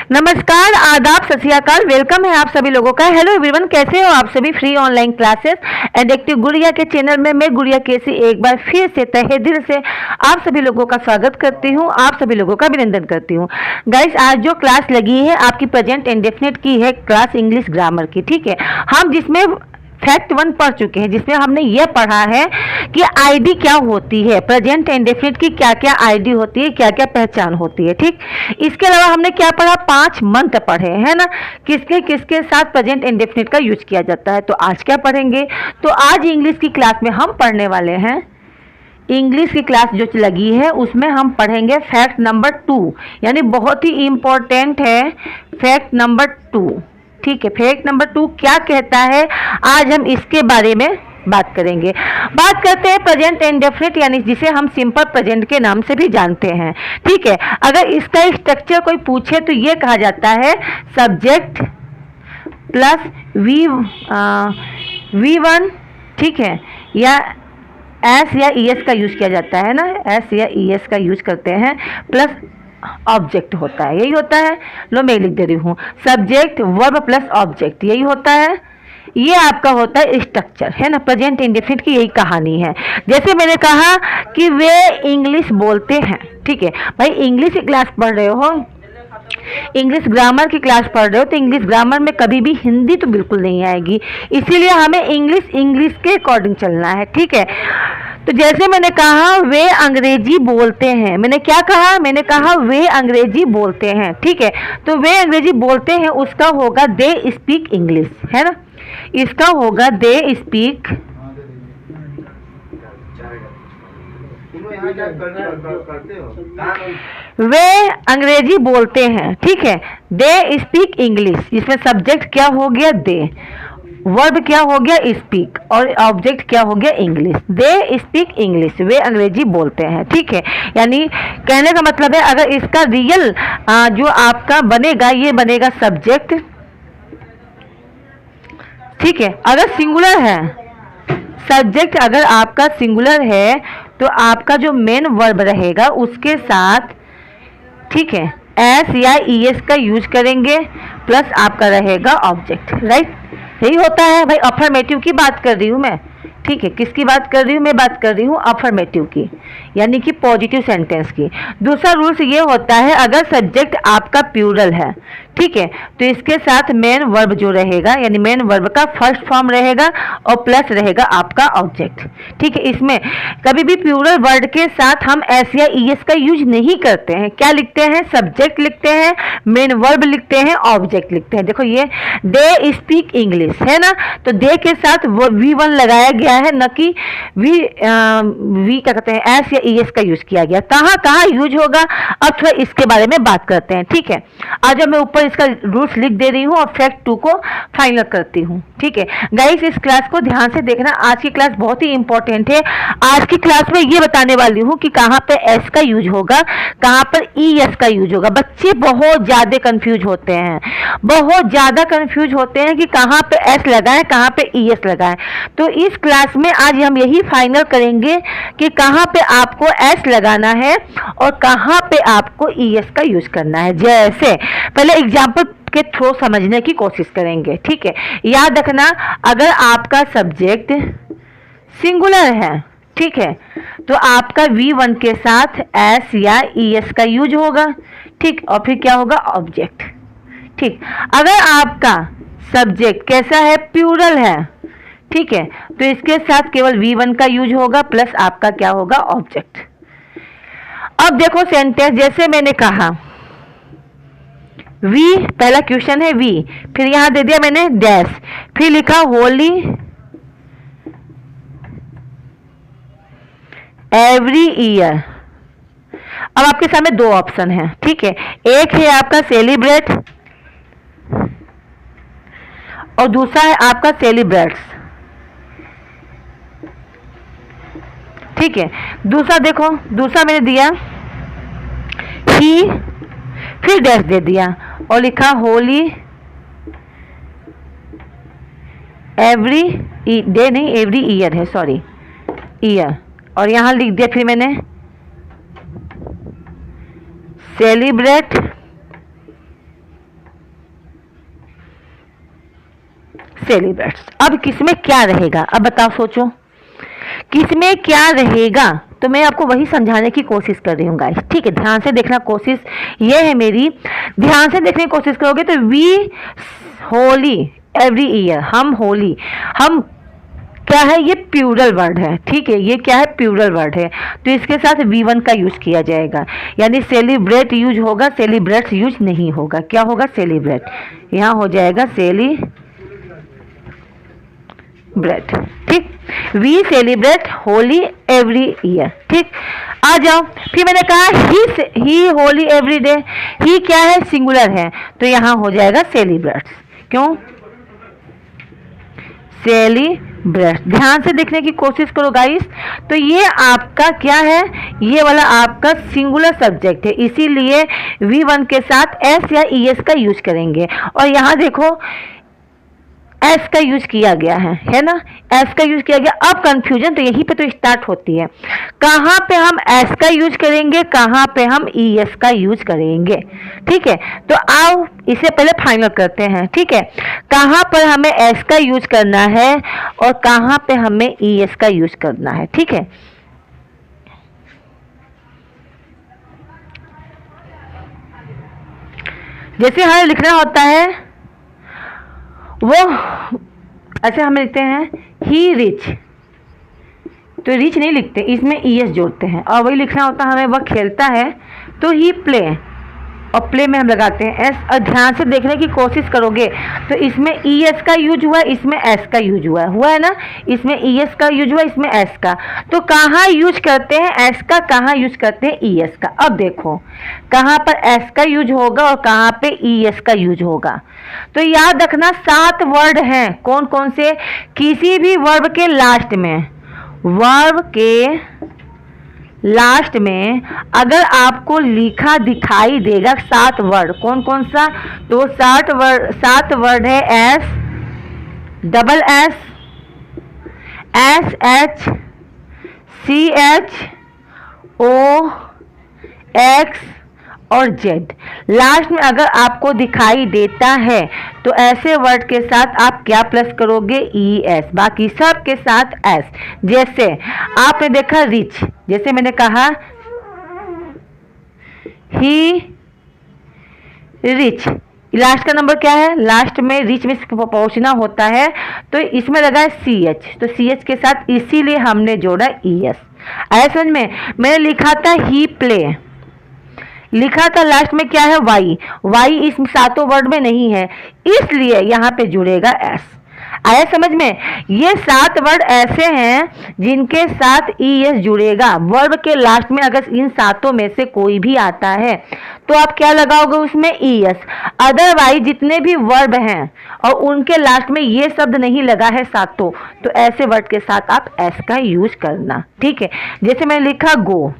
नमस्कार, आदाब, सत श्री अकाल। वेलकम है आप सभी लोगों का। हेलो एवरीवन, कैसे हो आप सभी। फ्री ऑनलाइन क्लासेस एडिक्टिव गुड़िया के चैनल में मैं गुड़िया केसी एक बार फिर से तहे दिल से आप सभी लोगों का स्वागत करती हूं, आप सभी लोगों का अभिनंदन करती हूं। गाइस, आज जो क्लास लगी है आपकी प्रेजेंट इंडेफिनिट की है क्लास इंग्लिश ग्रामर की। ठीक है, हम जिसमें फैक्ट 1 पढ़ चुके हैं, जिसमें हमने यह पढ़ा है कि आईडी क्या होती है, प्रेजेंट इंडेफिनिट की क्या क्या आईडी होती है, क्या क्या पहचान होती है। ठीक, इसके अलावा हमने क्या पढ़ा, 5 मंत्र पढ़े है ना, किसके किसके साथ प्रेजेंट इंडेफिनिट का यूज किया जाता है। तो आज क्या पढ़ेंगे, तो आज इंग्लिश की क्लास में हम पढ़ने वाले हैं, इंग्लिश की क्लास जो लगी है उसमें हम पढ़ेंगे फैक्ट नंबर 2, यानी बहुत ही इंपॉर्टेंट है फैक्ट नंबर 2। ठीक है, फैक्ट नंबर 2 क्या कहता है, आज हम इसके बारे में बात करेंगे। बात करते हैं प्रेजेंट इंडेफिनिट, यानी जिसे हम सिंपल प्रेजेंट के नाम से भी जानते हैं। ठीक है, अगर इसका स्ट्रक्चर कोई पूछे तो ये कहा जाता है सब्जेक्ट प्लस V1, ठीक है, या एस या ES का यूज किया जाता है ना, एस या ES का यूज करते हैं, प्लस ऑब्जेक्ट होता है, यही होता है। लो मैं लिख दे रही हूँ, सब्जेक्ट वर्ब प्लस ऑब्जेक्ट, यही होता है। ये आपका होता है स्ट्रक्चर, है ना, प्रेजेंट इंडेफिनिट की यही कहानी है। जैसे मैंने कहा कि वे इंग्लिश बोलते हैं। ठीक है भाई, इंग्लिश की क्लास पढ़ रहे हो, इंग्लिश ग्रामर की क्लास पढ़ रहे हो, तो इंग्लिश ग्रामर में कभी भी हिंदी तो बिल्कुल नहीं आएगी, इसीलिए हमें इंग्लिश के अकॉर्डिंग चलना है। ठीक है, तो जैसे मैंने कहा वे अंग्रेजी बोलते हैं, मैंने क्या कहा, मैंने कहा वे अंग्रेजी बोलते हैं। ठीक है, तो वे अंग्रेजी बोलते हैं, उसका होगा दे स्पीक इंग्लिश, है ना, इसका होगा दे स्पीक वे अंग्रेजी बोलते हैं। ठीक है, दे स्पीक इंग्लिश, इसमें सब्जेक्ट क्या हो गया दे, वर्ब क्या हो गया स्पीक, और ऑब्जेक्ट क्या हो गया इंग्लिश। दे स्पीक इंग्लिश, वे अंग्रेजी बोलते हैं। ठीक है, यानी कहने का मतलब है अगर इसका रियल जो आपका बनेगा, ये बनेगा सब्जेक्ट। ठीक है, अगर सिंगुलर है सब्जेक्ट, अगर आपका सिंगुलर है तो आपका जो मेन वर्ब रहेगा उसके साथ, ठीक है, एस या ES का यूज करेंगे, प्लस आपका रहेगा ऑब्जेक्ट। राइट, यही होता है भाई। अफर्मेटिव की बात कर रही हूँ मैं। ठीक है, किसकी बात कर रही हूँ, मैं बात कर रही हूँ अफर्मेटिव की, यानी कि पॉजिटिव सेंटेंस की। दूसरा रूल्स ये होता है, अगर सब्जेक्ट आपका प्लूरल है, ठीक है, तो इसके साथ मेन वर्ब जो रहेगा, यानी मेन वर्ब का फर्स्ट फॉर्म रहेगा और प्लस रहेगा आपका ऑब्जेक्ट। ठीक है, इसमें कभी भी प्लूरल वर्ड के साथ हम एस या ES का यूज नहीं करते हैं। क्या लिखते हैं, सब्जेक्ट लिखते हैं, मेन वर्ब लिखते हैं, ऑब्जेक्ट लिखते हैं। देखो ये दे स्पीक इंग्लिश है ना, तो दे के साथ V1 लगाया गया है, न कि वी क्या कहते हैं एस या ES का यूज किया गया। कहाँ यूज होगा, अब थोड़ा इसके बारे में बात करते हैं। ठीक है, आज मैं ऊपर इसका रूल्स लिख दे रही हूँ और फैक्ट 2 को फाइनल करती हूँ। ठीक है गाइस, इस क्लास को ध्यान से देखना, आज की क्लास बहुत ही इंपॉर्टेंट है। आज की क्लास में ये बताने वाली हूँ कि कहाँ पे एस का यूज होगा, कहाँ पर ES का यूज होगा। बच्चे बहुत ज्यादा कंफ्यूज होते हैं, बहुत ज्यादा कंफ्यूज होते हैं कि कहाँ पे एस लगाएं, कहाँ पे ES लगाएं। तो इस क्लास में आज हम यही फाइनल करेंगे कि कहाँ पे आपको एस लगाना है और कहाँ पे आपको ES का यूज करना है। जैसे पहले एग्जाम्पल के थ्रू समझने की कोशिश करेंगे। ठीक है, याद रखना, अगर आपका सब्जेक्ट सिंगुलर है, ठीक है, तो आपका V1 के साथ एस या ES का यूज होगा। ठीक, और फिर क्या होगा ऑब्जेक्ट। ठीक, अगर आपका सब्जेक्ट कैसा है, प्लूरल है, ठीक है, तो इसके साथ केवल V1 का यूज होगा, प्लस आपका क्या होगा ऑब्जेक्ट। अब देखो सेंटेंस, जैसे मैंने कहा वी, पहला क्वेश्चन है वी, फिर यहां दे दिया मैंने डैश, फिर लिखा होली एवरी ईयर। अब आपके सामने 2 ऑप्शन है। ठीक है, एक है आपका सेलिब्रेट और दूसरा है आपका सेलिब्रेट्स। ठीक है, दूसरा देखो, दूसरा मैंने दिया ही, फिर डैश दे दिया और लिखा होली एवरी डे, नहीं एवरी ईयर है, सॉरी ईयर, और यहां लिख दिया फिर मैंने सेलिब्रेट सेलिब्रेट्स। अब किसमें क्या रहेगा, अब बताओ, सोचो किसमें क्या रहेगा। तो मैं आपको वही समझाने की कोशिश कर रही हूँ गाइस, ठीक है। ध्यान से देखना, कोशिश ये है मेरी, ध्यान से देखने की कोशिश करोगे तो वी होली एवरी ईयर, हम होली, हम क्या है, ये प्लूरल वर्ड है, ठीक है, ये क्या है, प्लूरल वर्ड है, तो इसके साथ V1 का यूज किया जाएगा, यानी सेलिब्रेट यूज होगा, सेलिब्रेट्स यूज नहीं होगा। क्या होगा, सेलिब्रेट, यहाँ हो जाएगा सेलिब्रेट, ठीक। We celebrate Holi every year, ठीक। आ जाओ, फिर मैंने कहा he Holi every day, he क्या है, सिंगुलर है, तो यहाँ हो जाएगा सेलिब्रेट्स। क्यों, सेलिब्रेट। ध्यान से देखने की कोशिश करो गाइस, तो ये आपका क्या है, ये वाला आपका सिंगुलर सब्जेक्ट है, इसीलिए V1 के साथ S या ES का यूज करेंगे। और यहाँ देखो एस का यूज किया गया है ना, एस का यूज किया गया। अब कंफ्यूजन तो यहीं पे तो स्टार्ट होती है, कहाँ पे हम एस का यूज करेंगे, कहाँ पे हम ES का यूज करेंगे, ठीक है। तो आओ इसे पहले फाइनल करते हैं, ठीक है, कहाँ पर हमें एस का यूज करना है और कहाँ पे हमें ES का यूज करना है, ठीक है। जैसे हमें लिखना होता है वो, ऐसे हम लिखते हैं ही रिच, तो रिच नहीं लिखते, इसमें ES जोड़ते हैं। और वही लिखना होता है हमें वह खेलता है, तो ही प्ले, और प्ले में हम लगाते हैं S। और ध्यान से देखने की कोशिश करोगे तो इसमें ES का यूज हुआ, इसमें S का यूज हुआ है ना, इसमें ES का यूज हुआ, इसमें S का। तो कहाँ यूज करते हैं S का, कहाँ यूज करते हैं ES का। अब देखो कहाँ पर S का यूज होगा और कहाँ पे ES का यूज होगा। तो याद रखना 7 वर्ड हैं, कौन कौन से, किसी भी वर्ब के लास्ट में, वर्ब के लास्ट में अगर आपको लिखा दिखाई देगा 7 वर्ड, कौन कौन सा, तो 7 वर्ड है S, double S, SH, CH, O, X और Z। लास्ट में अगर आपको दिखाई देता है तो ऐसे वर्ड के साथ आप क्या प्लस करोगे, ES, बाकी सब के साथ S। जैसे आपने देखा रिच, जैसे मैंने कहा ही रिच, लास्ट का नंबर क्या है, लास्ट में रिच में पहुंचना होता है, तो इसमें लगा है CH, तो CH के साथ इसीलिए हमने जोड़ा ES। आया समझ में। मैंने लिखा था ही प्ले, लिखा था लास्ट में क्या है, Y इस 7 वर्ड में नहीं है, इसलिए यहाँ पे जुड़ेगा S। आया समझ में। ये 7 वर्ड ऐसे हैं जिनके साथ ES जुड़ेगा। वर्ब के लास्ट में अगर इन 7 में से कोई भी आता है तो आप क्या लगाओगे उसमें, ES। अदरवाइज जितने भी वर्ब हैं और उनके लास्ट में ये शब्द नहीं लगा है 7, तो ऐसे वर्ड के साथ आप S का यूज करना, ठीक है। जैसे मैंने लिखा गो,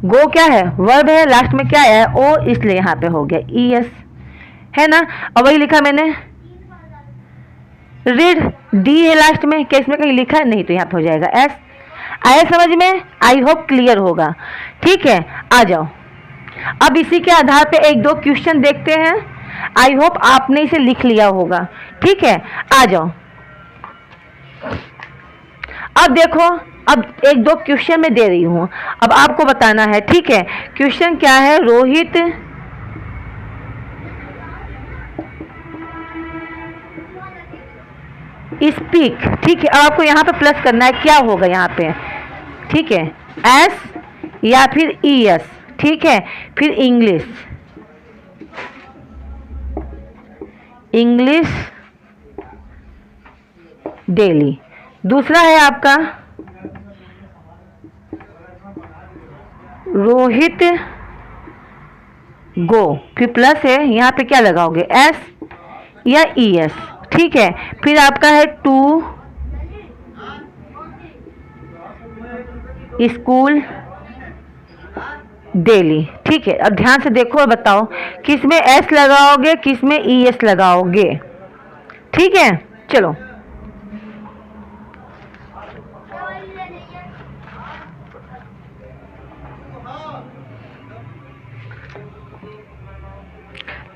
गो क्या है, वर्ब है, लास्ट में क्या है, O, इसलिए यहाँ पे हो गया ES, है ना। और वही लिखा मैंने रीड, D है लास्ट में, क्या इसमें कहीं लिखा है, नहीं, तो यहाँ पे हो जाएगा S। आया समझ में, आई होप क्लियर होगा, ठीक है। आ जाओ, अब इसी के आधार पे 1-2 क्वेश्चन देखते हैं, आई होप आपने इसे लिख लिया होगा, ठीक है। आ जाओ, अब देखो, अब 1-2 क्वेश्चन मैं दे रही हूं, अब आपको बताना है, ठीक है। क्वेश्चन क्या है, रोहित स्पीक, ठीक है। अब आपको यहाँ पे प्लस करना है, क्या होगा यहाँ पे, ठीक है, S या फिर ES, ठीक है। फिर इंग्लिश डेली। दूसरा है आपका रोहित गो, फिर प्लस है, यहाँ पे क्या लगाओगे, S या ES, ठीक है। फिर आपका है टू स्कूल डेली, ठीक है। अब ध्यान से देखो और बताओ किस में S लगाओगे, किस में ES लगाओगे, ठीक है। चलो,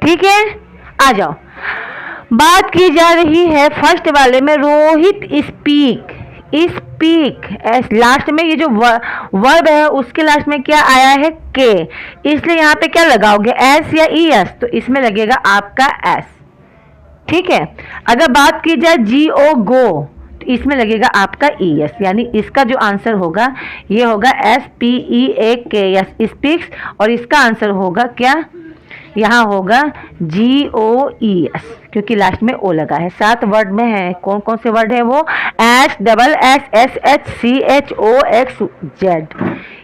ठीक है, आ जाओ। बात की जा रही है फर्स्ट वाले में, रोहित स्पीक। स्पीक लास्ट में ये जो वर्ब है उसके लास्ट में क्या आया है, के, इसलिए यहाँ पे क्या लगाओगे, एस या ई एस, तो इसमें लगेगा आपका एस। ठीक है, अगर बात की जाए जी ओ गो, तो इसमें लगेगा आपका ई एस, यानी इसका जो आंसर होगा ये होगा एस पी ई ए के एस, स्पीक्स, और इसका आंसर होगा क्या, यहाँ होगा जी ओ ई एस, क्योंकि लास्ट में ओ लगा है। 7 वर्ड में है, कौन कौन से वर्ड है वो, S double S S H C H O X Z,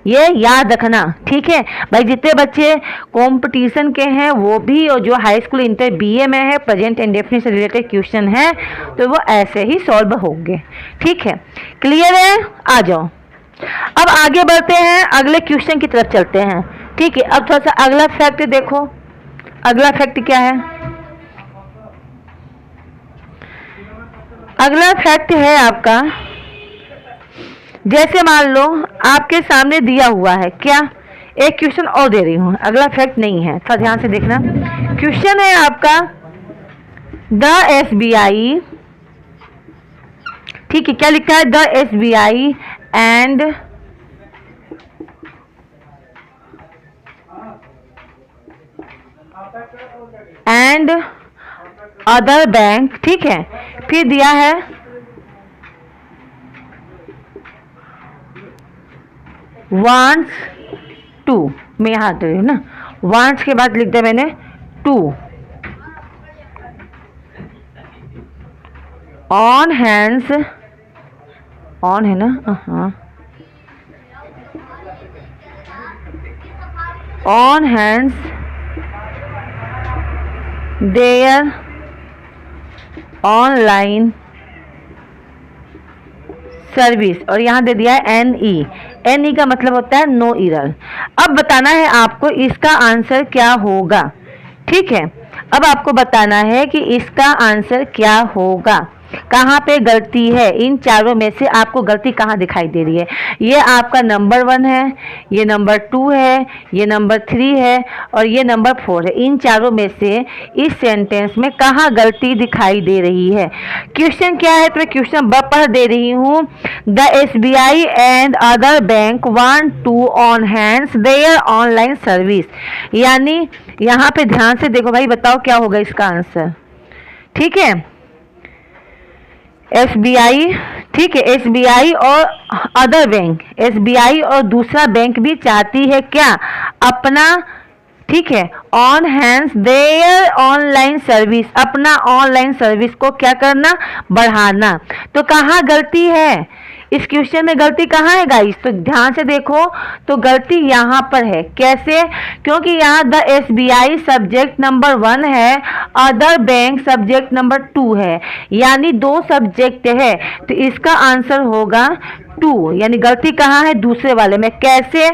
ये याद रखना। ठीक है भाई, जितने बच्चे कंपटीशन के हैं वो भी, और जो हाई स्कूल इंटर बीए में है, प्रेजेंट इंडेफिनिट से रिलेटेड क्वेश्चन है तो वो ऐसे ही सॉल्व होंगे। ठीक है, क्लियर है, आ जाओ। अब आगे बढ़ते हैं, अगले क्वेश्चन की तरफ चलते हैं। ठीक है, अब थोड़ा सा अगला फैक्ट देखो, अगला फैक्ट क्या है, अगला फैक्ट है आपका, जैसे मान लो आपके सामने दिया हुआ है, क्या, एक क्वेश्चन और दे रही हूं, अगला फैक्ट नहीं है, थोड़ा ध्यान से देखना। क्वेश्चन है आपका, द एसबीआई, ठीक है, क्या लिखा है, the SBI and other bank, ठीक है, फिर दिया है वांट्स टू, मैं यहां दे रही हूं ना, वांट्स के बाद लिख दिया मैंने टू, ऑन हैंड्स, ऑन है ना, हाँ, on hands their online service, और यहां दे दिया है एन ई का मतलब होता है नो एरर। अब बताना है आपको इसका आंसर क्या होगा। ठीक है, अब आपको बताना है कि इसका आंसर क्या होगा, कहाँ पे गलती है, इन चारों में से आपको गलती कहाँ दिखाई दे रही है। ये आपका नंबर 1 है, ये नंबर 2 है, ये नंबर 3 है, और ये नंबर 4 है। इन चारों में से इस सेंटेंस में कहाँ गलती दिखाई दे रही है। क्वेश्चन क्या है, तो मैं क्वेश्चन पढ़ दे रही हूँ। The SBI and other bank want to on hands their online service, यानी यहाँ पे ध्यान से देखो भाई, बताओ क्या होगा इसका आंसर। ठीक है, एसबीआई, ठीक है, एसबीआई और अदर बैंक, एसबीआई और दूसरा बैंक भी चाहती है क्या, अपना, ठीक है, on hands their online service, अपना ऑनलाइन सर्विस को क्या करना, बढ़ाना। तो कहाँ गलती है इस क्वेश्चन में, गलती कहाँ है गाइस, तो ध्यान से देखो, तो गलती यहाँ पर है। कैसे, क्योंकि यहाँ द एसबीआई सब्जेक्ट नंबर 1 है, अदर बैंक सब्जेक्ट नंबर 2 है, यानी 2 सब्जेक्ट है, तो इसका आंसर होगा 2, यानी गलती कहाँ है, दूसरे वाले में। कैसे,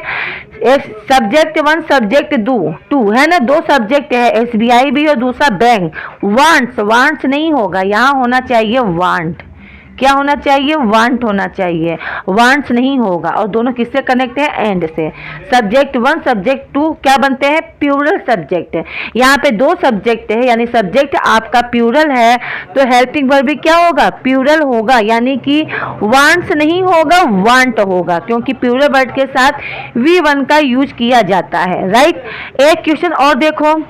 सब्जेक्ट 1 सब्जेक्ट 2 है ना, 2 सब्जेक्ट है, एसबीआई भी और दूसरा बैंक। वांट्स नहीं होगा, यहाँ होना चाहिए वांट, क्या होना चाहिए, वांट होना चाहिए, वांट्स नहीं होगा। और दोनों किससे कनेक्ट है, एंड से। सब्जेक्ट 1 सब्जेक्ट 2 क्या बनते हैं, प्लूरल सब्जेक्ट है। यहाँ पे 2 सब्जेक्ट है, यानी सब्जेक्ट आपका प्लूरल है, तो हेल्पिंग वर्ब भी क्या होगा, प्लूरल होगा, यानी कि वांट्स नहीं होगा, वांट होगा, क्योंकि प्लूरल वर्ड के साथ V1 का यूज किया जाता है। राइट, एक क्वेश्चन और देखो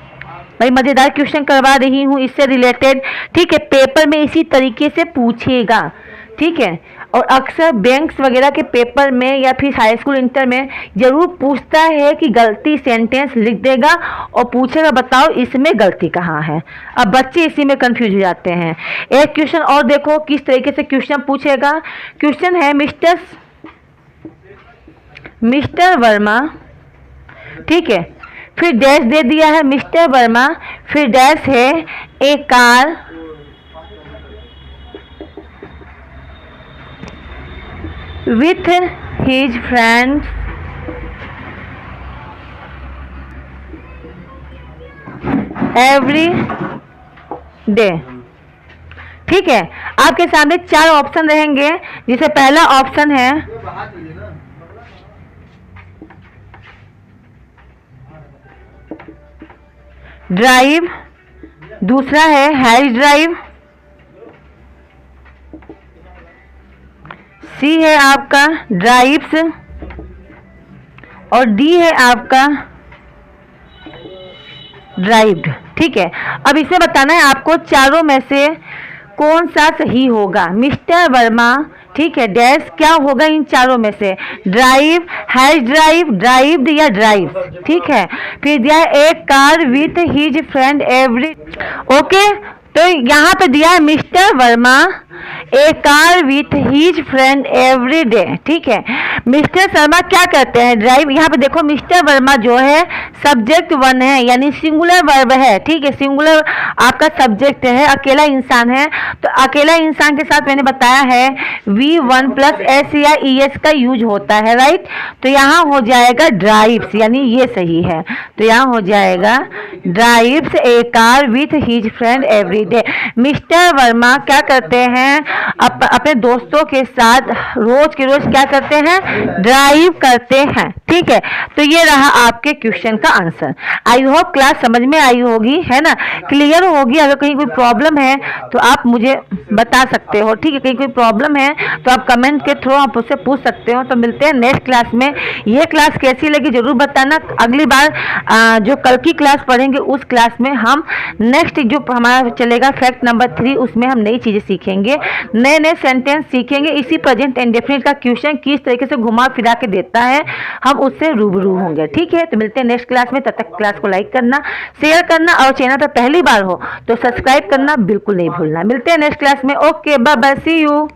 भाई, मजेदार क्वेश्चन करवा रही हूँ इससे रिलेटेड। ठीक है, पेपर में इसी तरीके से पूछेगा। ठीक है, और अक्सर बैंक्स वगैरह के पेपर में या फिर हाई स्कूल इंटर में जरूर पूछता है कि गलती सेंटेंस लिख देगा और पूछेगा बताओ इसमें गलती कहाँ है। अब बच्चे इसी में कंफ्यूज हो जाते हैं। एक क्वेश्चन और देखो किस तरीके से क्वेश्चन पूछेगा। क्वेश्चन है मिस्टर वर्मा, ठीक है, फिर डैश दे दिया है मिस्टर वर्मा, फिर डैश है a car with his friends every day. ठीक है, आपके सामने 4 ऑप्शन रहेंगे, जिसे पहला ऑप्शन है ड्राइव, दूसरा है हैज ड्राइव, सी है आपका ड्राइव्स और डी है आपका ड्राइव्ड। ठीक है, अब इसमें बताना है आपको चारों में से कौन सा सही होगा। मिस्टर वर्मा, ठीक है, डैश क्या होगा इन चारों में से, ड्राइव, हैज ड्राइव, ड्राइव्ड या ड्राइव। ठीक है, फिर दिया है a car with his friend every. Okay, तो यहाँ पे दिया है mister Verma a car with his friend every day. ठीक है, मिस्टर शर्मा क्या करते हैं, ड्राइव। यहाँ पे देखो मिस्टर वर्मा जो है सब्जेक्ट वन है, यानी सिंगुलर वर्ब है। ठीक है, सिंगुलर आपका सब्जेक्ट है, अकेला इंसान है, तो अकेला इंसान के साथ मैंने बताया है V1 प्लस एस या ES का यूज होता है, राइट। तो यहाँ हो जाएगा ड्राइव्स, यानी ये सही है। तो यहाँ हो जाएगा drives A car with his friend every day. Mister Verma क्या करते हैं, अपने दोस्तों के साथ रोज के रोज क्या करते हैं, ड्राइव करते हैं। ठीक है, तो ये रहा आपके क्वेश्चन का आंसर। आई होप क्लास समझ में आई होगी, है ना, क्लियर होगी। अगर कहीं कोई प्रॉब्लम है तो आप मुझे बता सकते हो। ठीक है, कहीं कोई प्रॉब्लम है तो आप कमेंट के थ्रू आप उससे पूछ सकते हो। तो मिलते हैं नेक्स्ट क्लास में। ये क्लास कैसी लगी जरूर बताना। अगली बार जो कल की क्लास पढ़ेंगे उस क्लास में हम नेक्स्ट जो हमारा चलेगा फैक्ट नंबर 3, उसमें हम नई चीजें सीखेंगे, नए नए सेंटेंस सीखेंगे। इसी प्रेजेंट इंडेफिनिट का क्वेश्चन किस तरीके से घुमा फिरा के देता है, हम उससे रूबरू होंगे। ठीक है, तो मिलते हैं नेक्स्ट क्लास में। तब तक क्लास को लाइक करना, शेयर करना और चैनल पर पहली बार हो तो सब्सक्राइब करना बिल्कुल नहीं भूलना। मिलते हैं नेक्स्ट क्लास में। Okay, bye bye, see you.